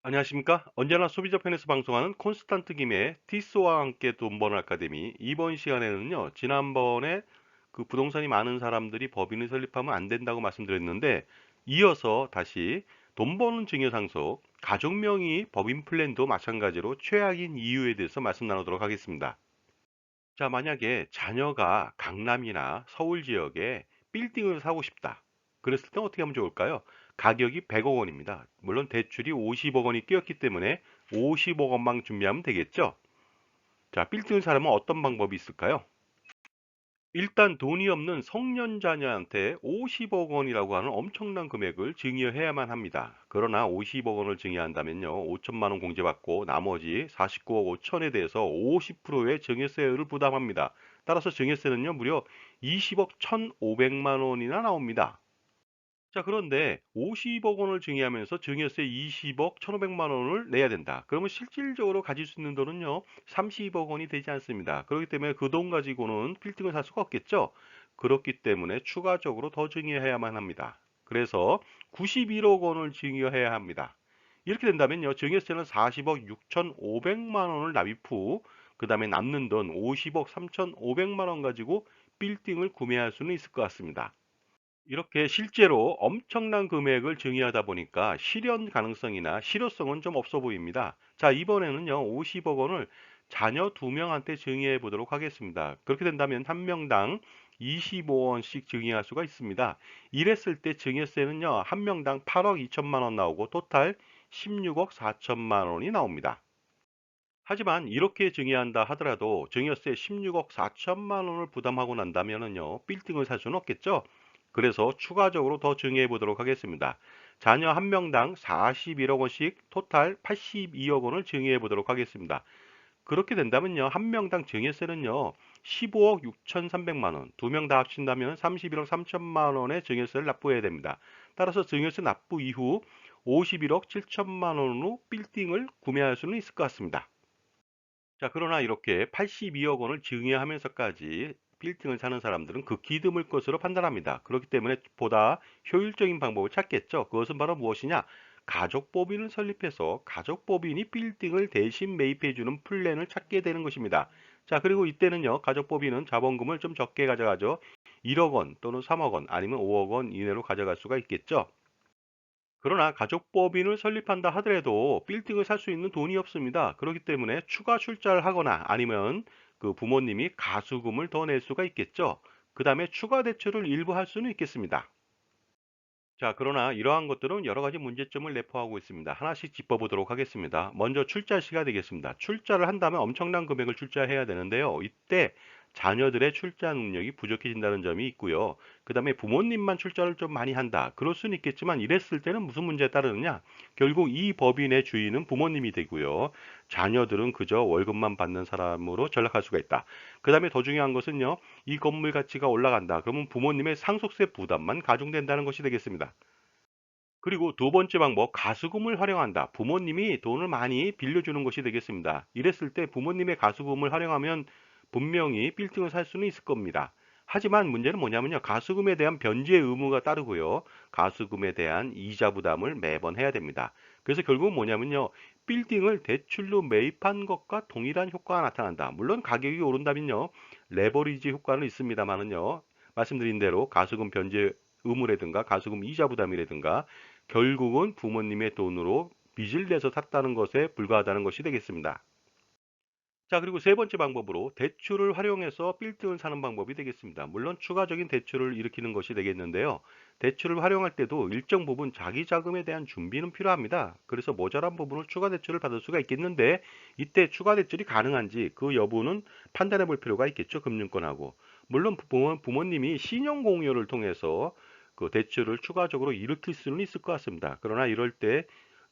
안녕하십니까? 언제나 소비자 편에서 방송하는 콘스탄트 김의 티스와 함께 돈 버는 아카데미. 이번 시간에는요, 지난번에 그 부동산이 많은 사람들이 법인을 설립하면 안 된다고 말씀드렸는데, 이어서 다시 돈 버는 증여상속, 가족명의 법인 플랜도 마찬가지로 최악인 이유에 대해서 말씀 나누도록 하겠습니다. 자, 만약에 자녀가 강남이나 서울 지역에 빌딩을 사고 싶다. 그랬을 때 어떻게 하면 좋을까요? 가격이 100억 원입니다. 물론 대출이 50억 원이 뛰었기 때문에 50억 원만 준비하면 되겠죠? 자, 빌딩을 사려면 어떤 방법이 있을까요? 일단 돈이 없는 성년 자녀한테 50억 원이라고 하는 엄청난 금액을 증여해야만 합니다. 그러나 50억 원을 증여한다면요, 5천만 원 공제받고 나머지 49억 5천에 대해서 50%의 증여세율을 부담합니다. 따라서 증여세는요, 무려 20억 1,500만 원이나 나옵니다. 자, 그런데 50억 원을 증여하면서 증여세 20억 1,500만 원을 내야 된다. 그러면 실질적으로 가질 수 있는 돈은요, 30억 원이 되지 않습니다. 그렇기 때문에 그 돈 가지고는 빌딩을 살 수가 없겠죠. 그렇기 때문에 추가적으로 더 증여해야만 합니다. 그래서 91억 원을 증여해야 합니다. 이렇게 된다면요, 증여세는 40억 6,500만 원을 납입 후, 그 다음에 남는 돈 50억 3,500만 원 가지고 빌딩을 구매할 수는 있을 것 같습니다. 이렇게 실제로 엄청난 금액을 증여하다 보니까 실현 가능성이나 실효성은 좀 없어 보입니다. 자, 이번에는요, 50억 원을 자녀 2명한테 증여해 보도록 하겠습니다. 그렇게 된다면 한 명당 25원씩 증여할 수가 있습니다. 이랬을 때 증여세는요, 한 명당 8억 2천만 원 나오고 토탈 16억 4천만 원이 나옵니다. 하지만 이렇게 증여한다 하더라도 증여세 16억 4천만 원을 부담하고 난다면은요, 빌딩을 살 수는 없겠죠? 그래서 추가적으로 더 증여해 보도록 하겠습니다. 자녀 한 명당 41억 원씩 토탈 82억 원을 증여해 보도록 하겠습니다. 그렇게 된다면요, 한 명당 증여세는요, 15억 6,300만 원, 두 명 다 합친다면 31억 3천만 원의 증여세를 납부해야 됩니다. 따라서 증여세 납부 이후 51억 7천만 원으로 빌딩을 구매할 수는 있을 것 같습니다. 자, 그러나 이렇게 82억 원을 증여하면서까지 빌딩을 사는 사람들은 극히 드물 것으로 판단합니다. 그렇기 때문에 보다 효율적인 방법을 찾겠죠. 그것은 바로 무엇이냐? 가족법인을 설립해서 가족법인이 빌딩을 대신 매입해주는 플랜을 찾게 되는 것입니다. 자, 그리고 이때는요, 가족법인은 자본금을 좀 적게 가져가죠. 1억 원 또는 3억 원 아니면 5억 원 이내로 가져갈 수가 있겠죠. 그러나 가족법인을 설립한다 하더라도 빌딩을 살 수 있는 돈이 없습니다. 그렇기 때문에 추가 출자를 하거나 아니면 그 부모님이 가수금을 더 낼 수가 있겠죠. 그 다음에 추가 대출을 일부 할 수는 있겠습니다. 자, 그러나 이러한 것들은 여러 가지 문제점을 내포하고 있습니다. 하나씩 짚어보도록 하겠습니다. 먼저 출자 시가 되겠습니다. 출자를 한다면 엄청난 금액을 출자해야 되는데요. 이때 자녀들의 출자 능력이 부족해진다는 점이 있고요. 그 다음에 부모님만 출자를 좀 많이 한다. 그럴 수는 있겠지만 이랬을 때는 무슨 문제에 따르느냐? 결국 이 법인의 주인은 부모님이 되고요. 자녀들은 그저 월급만 받는 사람으로 전락할 수가 있다. 그 다음에 더 중요한 것은요. 이 건물 가치가 올라간다. 그러면 부모님의 상속세 부담만 가중된다는 것이 되겠습니다. 그리고 두 번째 방법, 가수금을 활용한다. 부모님이 돈을 많이 빌려주는 것이 되겠습니다. 이랬을 때 부모님의 가수금을 활용하면 분명히 빌딩을 살 수는 있을 겁니다. 하지만 문제는 뭐냐면요. 가수금에 대한 변제 의무가 따르고요. 가수금에 대한 이자 부담을 매번 해야 됩니다. 그래서 결국은 뭐냐면요. 빌딩을 대출로 매입한 것과 동일한 효과가 나타난다. 물론 가격이 오른다면요. 레버리지 효과는 있습니다만은요. 말씀드린 대로 가수금 변제 의무라든가 가수금 이자 부담이라든가 결국은 부모님의 돈으로 빚을 내서 샀다는 것에 불과하다는 것이 되겠습니다. 자, 그리고 세 번째 방법으로 대출을 활용해서 빌딩을 사는 방법이 되겠습니다. 물론 추가적인 대출을 일으키는 것이 되겠는데요. 대출을 활용할 때도 일정 부분 자기 자금에 대한 준비는 필요합니다. 그래서 모자란 부분을 추가 대출을 받을 수가 있겠는데 이때 추가 대출이 가능한지 그 여부는 판단해 볼 필요가 있겠죠. 금융권하고. 물론 부모님이 신용 공여를 통해서 그 대출을 추가적으로 일으킬 수는 있을 것 같습니다. 그러나 이럴 때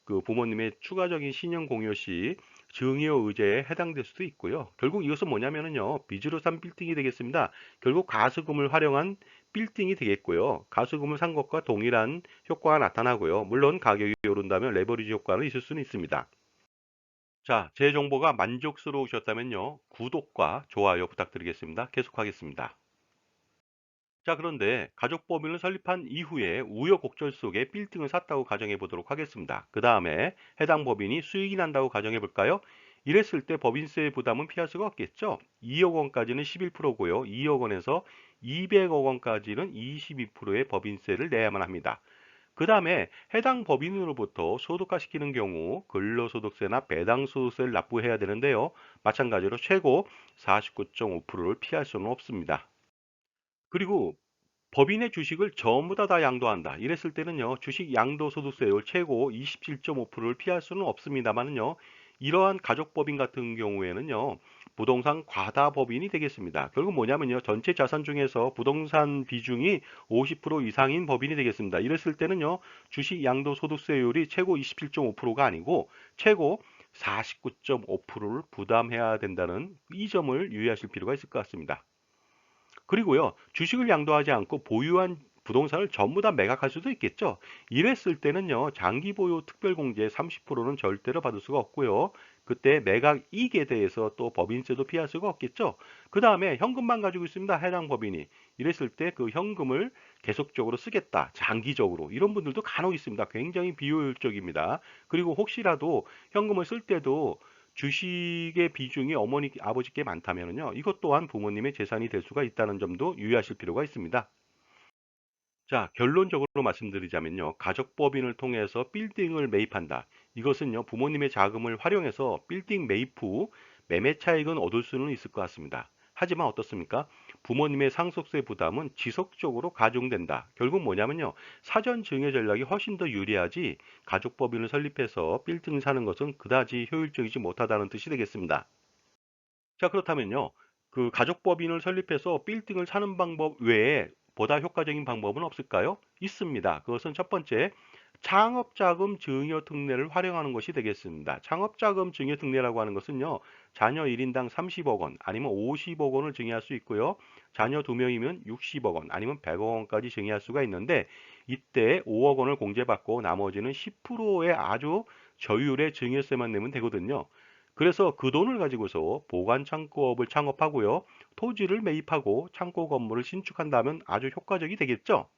그 부모님의 추가적인 신용 공여 시 증여 의제에 해당될 수도 있고요. 결국 이것은 뭐냐면은요. 빚으로 산 빌딩이 되겠습니다. 결국 가수금을 활용한 빌딩이 되겠고요. 가수금을 산 것과 동일한 효과가 나타나고요. 물론 가격이 오른다면 레버리지 효과는 있을 수는 있습니다. 자, 제 정보가 만족스러우셨다면요. 구독과 좋아요 부탁드리겠습니다. 계속하겠습니다. 자, 그런데 가족법인을 설립한 이후에 우여곡절 속에 빌딩을 샀다고 가정해 보도록 하겠습니다. 그 다음에 해당 법인이 수익이 난다고 가정해 볼까요? 이랬을 때 법인세 부담은 피할 수가 없겠죠. 2억 원까지는 11%고요. 2억 원에서 200억 원까지는 22%의 법인세를 내야만 합니다. 그 다음에 해당 법인으로부터 소득화시키는 경우 근로소득세나 배당소득세를 납부해야 되는데요. 마찬가지로 최고 49.5%를 피할 수는 없습니다. 그리고 법인의 주식을 전부 다 양도한다. 이랬을 때는요, 주식 양도소득세율 최고 27.5%를 피할 수는 없습니다만은요, 이러한 가족법인 같은 경우에는요, 부동산 과다법인이 되겠습니다. 결국 뭐냐면요, 전체 자산 중에서 부동산 비중이 50% 이상인 법인이 되겠습니다. 이랬을 때는요, 주식 양도소득세율이 최고 27.5%가 아니고 최고 49.5%를 부담해야 된다는 이 점을 유의하실 필요가 있을 것 같습니다. 그리고요, 주식을 양도하지 않고 보유한 부동산을 전부 다 매각할 수도 있겠죠. 이랬을 때는요, 장기 보유 특별공제 30%는 절대로 받을 수가 없고요. 그때 매각 이익에 대해서 또 법인세도 피할 수가 없겠죠. 그 다음에 현금만 가지고 있습니다. 해당 법인이. 이랬을 때 그 현금을 계속적으로 쓰겠다. 장기적으로. 이런 분들도 간혹 있습니다. 굉장히 비효율적입니다. 그리고 혹시라도 현금을 쓸 때도 주식의 비중이 어머니, 아버지께 많다면요. 이것 또한 부모님의 재산이 될 수가 있다는 점도 유의하실 필요가 있습니다. 자, 결론적으로 말씀드리자면요. 가족법인을 통해서 빌딩을 매입한다. 이것은요, 부모님의 자금을 활용해서 빌딩 매입 후 매매 차익은 얻을 수는 있을 것 같습니다. 하지만 어떻습니까? 부모님의 상속세 부담은 지속적으로 가중된다. 결국 뭐냐면요. 사전 증여 전략이 훨씬 더 유리하지 가족법인을 설립해서 빌딩 사는 것은 그다지 효율적이지 못하다는 뜻이 되겠습니다. 자, 그렇다면요. 그 가족법인을 설립해서 빌딩을 사는 방법 외에 보다 효과적인 방법은 없을까요? 있습니다. 그것은 첫 번째, 창업자금 증여 특례를 활용하는 것이 되겠습니다. 창업자금 증여 특례라고 하는 것은요, 자녀 1인당 30억 원, 아니면 50억 원을 증여할 수 있고요. 자녀 2명이면 60억 원, 아니면 100억 원까지 증여할 수가 있는데, 이때 5억 원을 공제받고 나머지는 10%의 아주 저율의 증여세만 내면 되거든요. 그래서 그 돈을 가지고서 보관 창고업을 창업하고요. 토지를 매입하고 창고 건물을 신축한다면 아주 효과적이 되겠죠.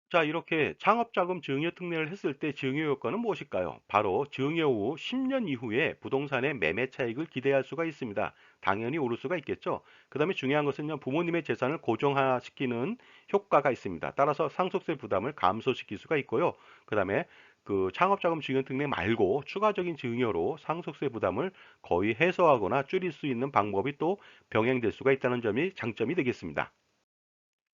자, 이렇게 창업자금 증여 특례를 했을 때 증여 효과는 무엇일까요? 바로 증여 후 10년 이후에 부동산의 매매 차익을 기대할 수가 있습니다. 당연히 오를 수가 있겠죠. 그 다음에 중요한 것은요, 부모님의 재산을 고정화시키는 효과가 있습니다. 따라서 상속세 부담을 감소시킬 수가 있고요. 그 다음에 그 창업자금 증여 특례 말고 추가적인 증여로 상속세 부담을 거의 해소하거나 줄일 수 있는 방법이 또 병행될 수가 있다는 점이 장점이 되겠습니다.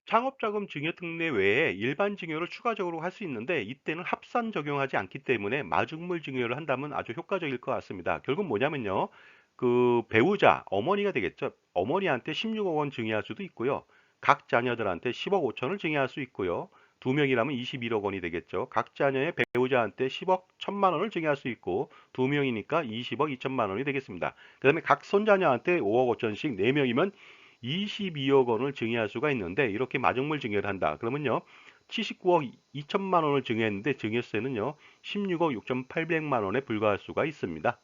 창업자금 증여 특례 외에 일반 증여를 추가적으로 할 수 있는데 이때는 합산 적용하지 않기 때문에 마중물 증여를 한다면 아주 효과적일 것 같습니다. 결국 뭐냐면요. 그 배우자, 어머니가 되겠죠. 어머니한테 16억 원 증여할 수도 있고요. 각 자녀들한테 10억 5천을 증여할 수 있고요. 두 명이라면 21억 원이 되겠죠. 각 자녀의 배우자한테 10억 1천만 원을 증여할 수 있고 두 명이니까 20억 2천만 원이 되겠습니다. 그다음에 각 손자녀한테 5억 5천씩 네 명이면 22억 원을 증여할 수가 있는데 이렇게 마중물 증여를 한다. 그러면요. 79억 2천만 원을 증여했는데 증여세는요. 16억 6,800만 원에 불과할 수가 있습니다.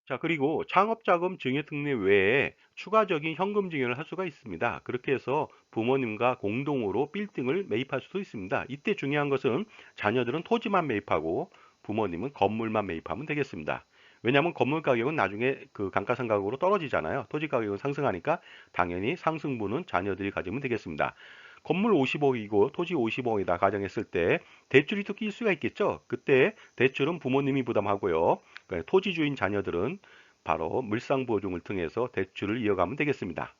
자, 그리고 창업자금 증여 특례 외에 추가적인 현금 증여를 할 수가 있습니다. 그렇게 해서 부모님과 공동으로 빌딩을 매입할 수도 있습니다. 이때 중요한 것은 자녀들은 토지만 매입하고 부모님은 건물만 매입하면 되겠습니다. 왜냐하면 건물 가격은 나중에 그 감가상각으로 떨어지잖아요. 토지 가격은 상승하니까 당연히 상승분은 자녀들이 가지면 되겠습니다. 건물 50억이고 토지 50억이다 가정했을 때 대출이 또 낄 수가 있겠죠. 그때 대출은 부모님이 부담하고요. 토지 주인 자녀들은 바로 물상보증을 통해서 대출을 이어가면 되겠습니다.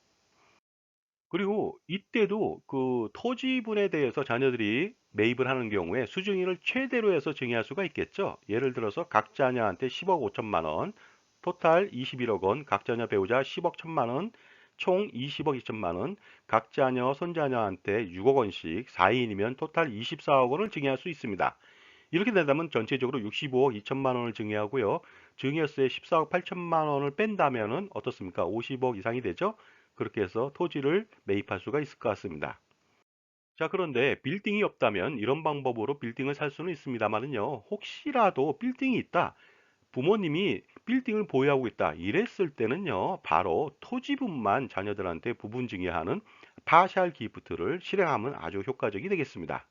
그리고 이때도 그 토지분에 대해서 자녀들이 매입을 하는 경우에 수증인을 최대로 해서 증여할 수가 있겠죠. 예를 들어서 각 자녀한테 10억 5천만 원, 토탈 21억 원, 각 자녀 배우자 10억 1천만 원, 총 20억 2천만 원, 각 자녀 손자녀한테 6억 원씩 4인이면 토탈 24억 원을 증여할 수 있습니다. 이렇게 된다면 전체적으로 65억 2천만 원을 증여하고요. 증여세 14억 8천만 원을 뺀다면은 어떻습니까? 50억 이상이 되죠? 그렇게 해서 토지를 매입할 수가 있을 것 같습니다. 자, 그런데 빌딩이 없다면 이런 방법으로 빌딩을 살 수는 있습니다만은요. 혹시라도 빌딩이 있다. 부모님이 빌딩을 보유하고 있다. 이랬을 때는요. 바로 토지분만 자녀들한테 부분 증여하는 파셜 기프트를 실행하면 아주 효과적이 되겠습니다.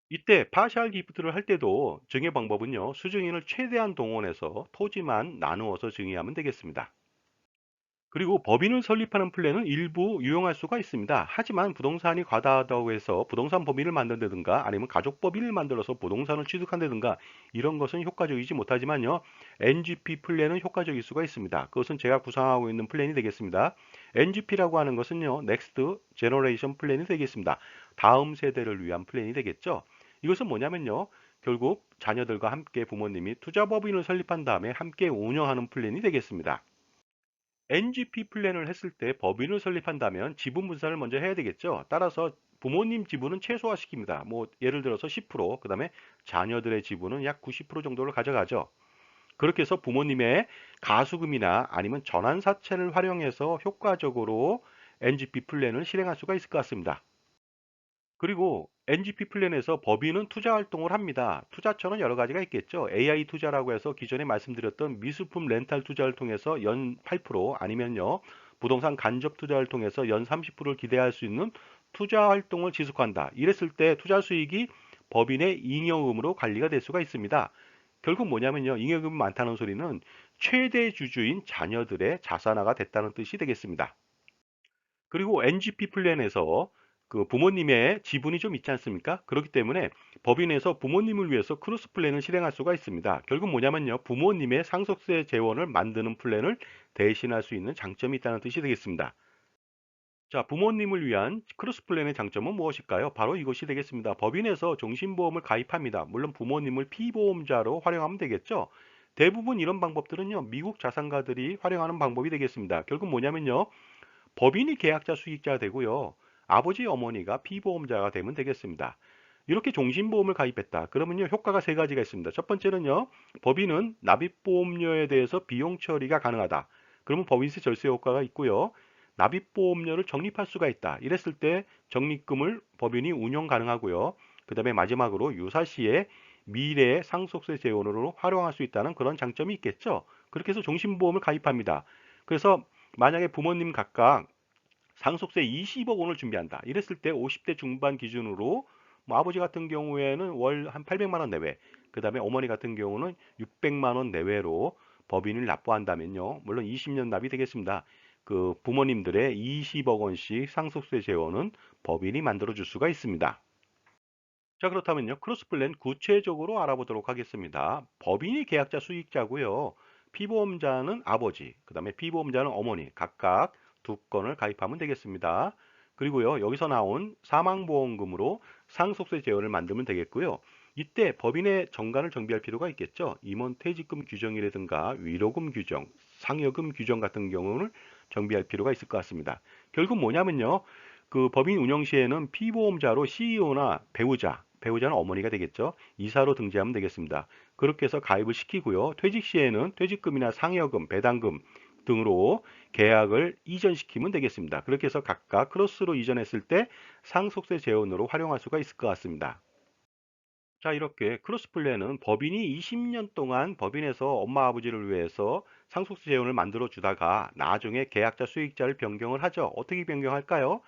이때 파셜 기프트를 할 때도 증여 방법은요, 수증인을 최대한 동원해서 토지만 나누어서 증여하면 되겠습니다. 그리고 법인을 설립하는 플랜은 일부 유용할 수가 있습니다. 하지만 부동산이 과다하다고 해서 부동산 법인을 만든다든가 아니면 가족 법인을 만들어서 부동산을 취득한다든가 이런 것은 효과적이지 못하지만요. NGP 플랜은 효과적일 수가 있습니다. 그것은 제가 구상하고 있는 플랜이 되겠습니다. NGP라고 하는 것은요. Next Generation 플랜이 되겠습니다. 다음 세대를 위한 플랜이 되겠죠. 이것은 뭐냐면요. 결국 자녀들과 함께 부모님이 투자법인을 설립한 다음에 함께 운영하는 플랜이 되겠습니다. NGP 플랜을 했을 때 법인을 설립한다면 지분 분산을 먼저 해야 되겠죠. 따라서 부모님 지분은 최소화시킵니다. 뭐 예를 들어서 10%, 그다음에 자녀들의 지분은 약 90% 정도를 가져가죠. 그렇게 해서 부모님의 가수금이나 아니면 전환사채를 활용해서 효과적으로 NGP 플랜을 실행할 수가 있을 것 같습니다. 그리고 NGP 플랜에서 법인은 투자 활동을 합니다. 투자처는 여러 가지가 있겠죠. AI 투자라고 해서 기존에 말씀드렸던 미술품 렌탈 투자를 통해서 연 8% 아니면요. 부동산 간접 투자를 통해서 연 30%를 기대할 수 있는 투자 활동을 지속한다. 이랬을 때 투자 수익이 법인의 잉여금으로 관리가 될 수가 있습니다. 결국 뭐냐면요. 잉여금이 많다는 소리는 최대 주주인 자녀들의 자산화가 됐다는 뜻이 되겠습니다. 그리고 NGP 플랜에서 그 부모님의 지분이 좀 있지 않습니까? 그렇기 때문에 법인에서 부모님을 위해서 크로스 플랜을 실행할 수가 있습니다. 결국 뭐냐면요. 부모님의 상속세 재원을 만드는 플랜을 대신할 수 있는 장점이 있다는 뜻이 되겠습니다. 자, 부모님을 위한 크로스 플랜의 장점은 무엇일까요? 바로 이것이 되겠습니다. 법인에서 종신보험을 가입합니다. 물론 부모님을 피보험자로 활용하면 되겠죠. 대부분 이런 방법들은요, 미국 자산가들이 활용하는 방법이 되겠습니다. 결국 뭐냐면요, 법인이 계약자 수익자가 되고요. 아버지 어머니가 피보험자가 되면 되겠습니다. 이렇게 종신보험을 가입했다. 그러면요, 효과가 세 가지가 있습니다. 첫 번째는요, 법인은 납입보험료에 대해서 비용 처리가 가능하다. 그러면 법인세 절세 효과가 있고요. 납입보험료를 적립할 수가 있다. 이랬을 때 적립금을 법인이 운용 가능하고요. 그 다음에 마지막으로 유사시에 미래의 상속세 재원으로 활용할 수 있다는 그런 장점이 있겠죠. 그렇게 해서 종신보험을 가입합니다. 그래서 만약에 부모님 각각 상속세 20억 원을 준비한다. 이랬을 때 50대 중반 기준으로 뭐 아버지 같은 경우에는 월 한 800만 원 내외, 그 다음에 어머니 같은 경우는 600만 원 내외로 법인을 납부한다면요. 물론 20년 납이 되겠습니다. 그 부모님들의 20억 원씩 상속세 재원은 법인이 만들어 줄 수가 있습니다. 자, 그렇다면요. 크로스 플랜 구체적으로 알아보도록 하겠습니다. 법인이 계약자 수익자고요. 피보험자는 아버지, 그 다음에 피보험자는 어머니, 각각 두 건을 가입하면 되겠습니다. 그리고요, 여기서 나온 사망보험금으로 상속세 제한을 만들면 되겠고요. 이때 법인의 정관을 정비할 필요가 있겠죠. 임원 퇴직금 규정이라든가 위로금 규정, 상여금 규정 같은 경우는 정비할 필요가 있을 것 같습니다. 결국 뭐냐면요. 그 법인 운영 시에는 피보험자로 CEO나 배우자는 어머니가 되겠죠. 이사로 등재하면 되겠습니다. 그렇게 해서 가입을 시키고요. 퇴직 시에는 퇴직금이나 상여금, 배당금 등으로 계약을 이전시키면 되겠습니다. 그렇게 해서 각각 크로스로 이전했을 때 상속세 재원으로 활용할 수가 있을 것 같습니다. 자, 이렇게 크로스 플랜은 법인이 20년 동안 법인에서 엄마 아버지를 위해서 상속세 재원을 만들어 주다가 나중에 계약자 수익자를 변경을 하죠. 어떻게 변경할까요?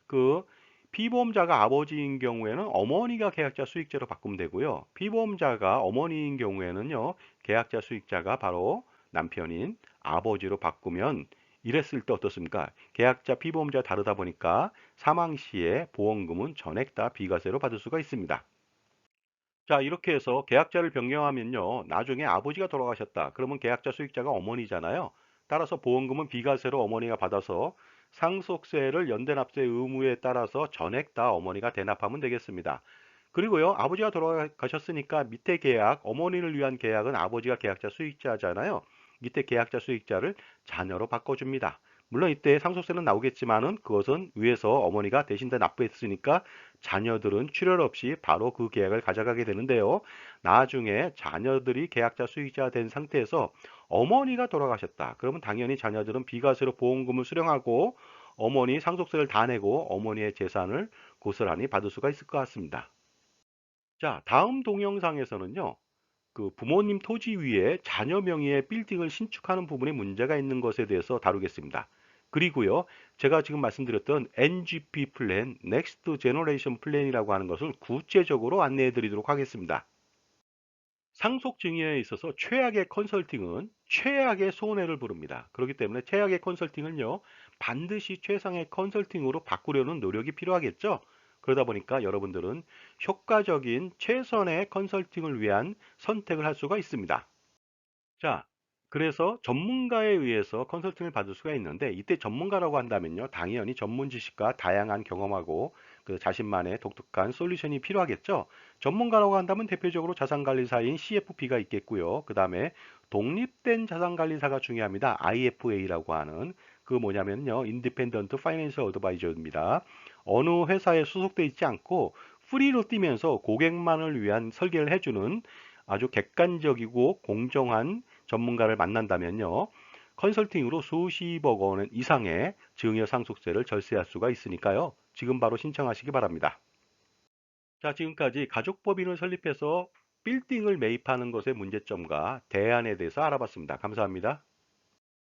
그 피보험자가 아버지인 경우에는 어머니가 계약자 수익자로 바꾸면 되고요. 피보험자가 어머니인 경우에는요. 계약자 수익자가 바로 남편인 아버지로 바꾸면 이랬을 때 어떻습니까? 계약자 피보험자 다르다 보니까 사망 시에 보험금은 전액 다 비과세로 받을 수가 있습니다. 자, 이렇게 해서 계약자를 변경하면요. 나중에 아버지가 돌아가셨다. 그러면 계약자 수익자가 어머니잖아요. 따라서 보험금은 비과세로 어머니가 받아서 상속세를 연대납세 의무에 따라서 전액 다 어머니가 대납하면 되겠습니다. 그리고요. 아버지가 돌아가셨으니까 밑에 계약, 어머니를 위한 계약은 아버지가 계약자 수익자잖아요. 이때 계약자 수익자를 자녀로 바꿔줍니다. 물론 이때 상속세는 나오겠지만은 그것은 위에서 어머니가 대신 다 납부했으니까 자녀들은 출혈 없이 바로 그 계약을 가져가게 되는데요. 나중에 자녀들이 계약자 수익자 된 상태에서 어머니가 돌아가셨다. 그러면 당연히 자녀들은 비과세로 보험금을 수령하고 어머니 상속세를 다 내고 어머니의 재산을 고스란히 받을 수가 있을 것 같습니다. 자, 다음 동영상에서는요. 그 부모님 토지 위에 자녀 명의의 빌딩을 신축하는 부분에 문제가 있는 것에 대해서 다루겠습니다. 그리고요, 제가 지금 말씀드렸던 NGP 플랜, Next Generation 플랜이라고 하는 것을 구체적으로 안내해 드리도록 하겠습니다. 상속 증여에 있어서 최악의 컨설팅은 최악의 손해를 부릅니다. 그렇기 때문에 최악의 컨설팅은요, 반드시 최상의 컨설팅으로 바꾸려는 노력이 필요하겠죠. 그러다 보니까 여러분들은 효과적인 최선의 컨설팅을 위한 선택을 할 수가 있습니다. 자, 그래서 전문가에 의해서 컨설팅을 받을 수가 있는데, 이때 전문가라고 한다면요, 당연히 전문 지식과 다양한 경험하고 그 자신만의 독특한 솔루션이 필요하겠죠. 전문가라고 한다면 대표적으로 자산관리사인 CFP가 있겠고요. 그 다음에 독립된 자산관리사가 중요합니다. IFA라고 하는 그 뭐냐면요, Independent Financial Advisor입니다. 어느 회사에 소속돼 있지 않고 프리로 뛰면서 고객만을 위한 설계를 해주는 아주 객관적이고 공정한 전문가를 만난다면요, 컨설팅으로 수십억 원 이상의 증여 상속세를 절세할 수가 있으니까요. 지금 바로 신청하시기 바랍니다. 자, 지금까지 가족법인을 설립해서 빌딩을 매입하는 것의 문제점과 대안에 대해서 알아봤습니다. 감사합니다.